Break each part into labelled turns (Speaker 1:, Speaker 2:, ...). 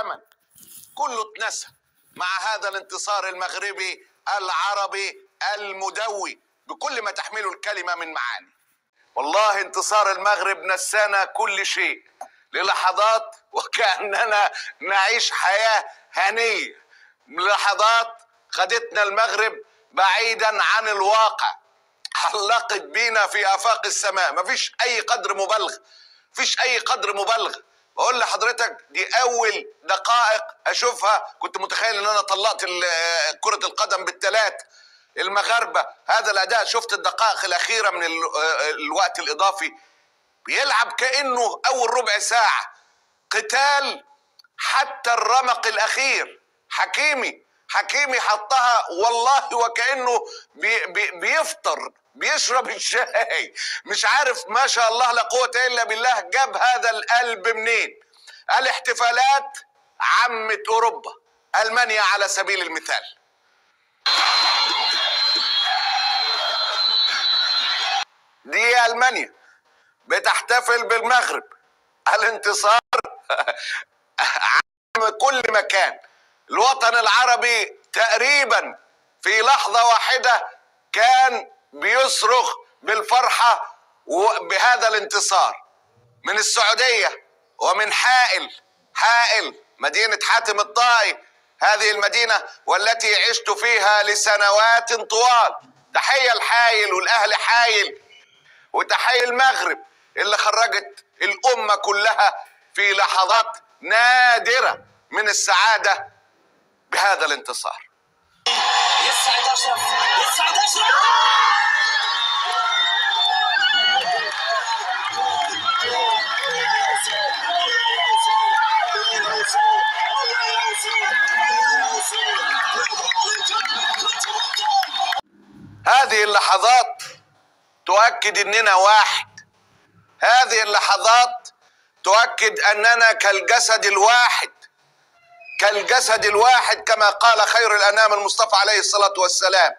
Speaker 1: الزمن كله اتنسى مع هذا الانتصار المغربي العربي المدوي بكل ما تحمله الكلمة من معاني. والله انتصار المغرب نسانا كل شيء للحظات وكأننا نعيش حياة هنية. لحظات خدتنا المغرب بعيدا عن الواقع، حلقت بينا في آفاق السماء. مفيش أي قدر مبالغة، مفيش أي قدر مبالغة. بقول لحضرتك دي أول دقائق أشوفها كنت متخيل إن أنا طلقت كرة القدم بالثلاث. المغاربة هذا الأداء، شفت الدقائق الأخيرة من الوقت الإضافي بيلعب كأنه أول ربع ساعة قتال حتى الرمق الأخير. حكيمي حطها والله وكأنه بيفطر بيشرب الشاي، مش عارف ما شاء الله لا قوة إلا بالله جاب هذا القلب منين. الاحتفالات عمت أوروبا، ألمانيا على سبيل المثال. دي ألمانيا بتحتفل بالمغرب الانتصار عم كل مكان. الوطن العربي تقريبا في لحظة واحدة كان بيصرخ بالفرحة بهذا الانتصار. من السعودية ومن حائل مدينة حاتم الطائي، هذه المدينة والتي عشت فيها لسنوات طوال. تحية الحايل والأهل حايل، وتحية المغرب اللي خرجت الأمة كلها في لحظات نادرة من السعادة بهذا الانتصار.
Speaker 2: يسعد أشرف، يسعد أشرف.
Speaker 1: هذه اللحظات تؤكد اننا واحد. هذه اللحظات تؤكد اننا كالجسد الواحد كما قال خير الانام المصطفى عليه الصلاة والسلام.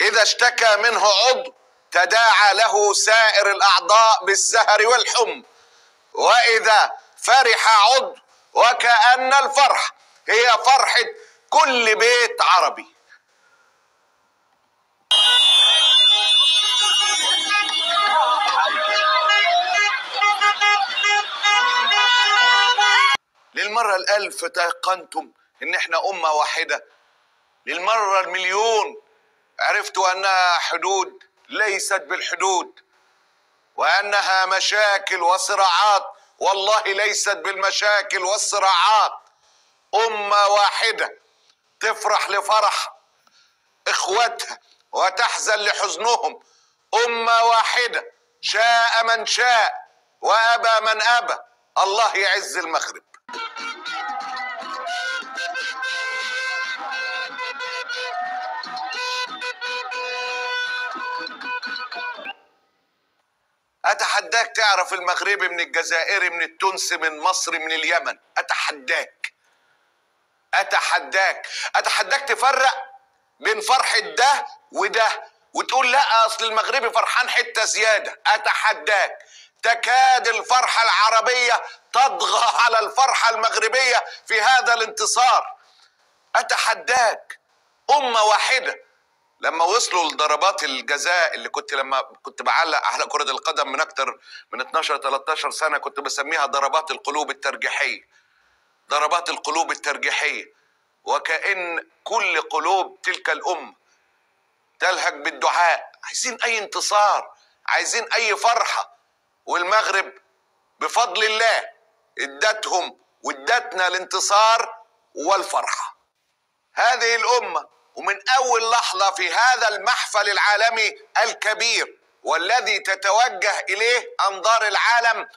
Speaker 1: اذا اشتكى منه عضو تداعى له سائر الاعضاء بالسهر والحمى، واذا فرح عضو وكأن الفرح هي فرحة كل بيت عربي. للمرة الألف تيقنتم إن إحنا أمة واحدة. للمرة المليون عرفتوا أنها حدود ليست بالحدود، وأنها مشاكل وصراعات والله ليست بالمشاكل والصراعات. أمة واحدة تفرح لفرح إخوتها وتحزن لحزنهم. أمة واحدة شاء من شاء وأبى من أبى. الله يعز المغرب. أتحداك تعرف المغربي من الجزائري من التونسي من مصر من اليمن. أتحداك تفرق بين فرحة ده وده وتقول لا أصل المغربي فرحان حتة زيادة. أتحداك تكاد الفرحة العربية تطغى على الفرحة المغربية في هذا الانتصار. أتحداك أمة واحدة. لما وصلوا لضربات الجزاء اللي لما كنت بعلق على كرة القدم من أكتر من 12-13 سنة كنت بسميها ضربات القلوب الترجيحية، وكأن كل قلوب تلك الأمة تلهج بالدعاء، عايزين أي انتصار، عايزين أي فرحة. والمغرب بفضل الله ادتهم وادتنا الانتصار والفرحة. هذه الأمة ومن أول لحظة في هذا المحفل العالمي الكبير والذي تتوجه إليه أنظار العالم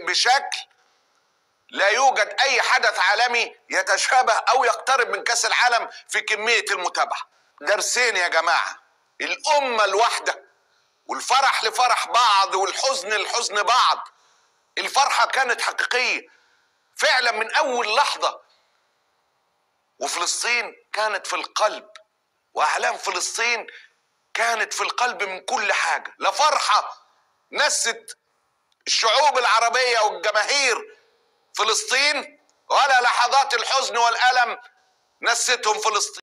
Speaker 1: بشكل لا يوجد أي حدث عالمي يتشابه أو يقترب من كأس العالم في كمية المتابعة. درسين يا جماعة: الأمة الواحدة، والفرح لفرح بعض والحزن لحزن بعض. الفرحة كانت حقيقية فعلا من أول لحظة، وفلسطين كانت في القلب، وأعلام فلسطين كانت في القلب من كل حاجة. لفرحة نست الشعوب العربية والجماهير فلسطين ولا لحظات الحزن والألم نستهم فلسطين.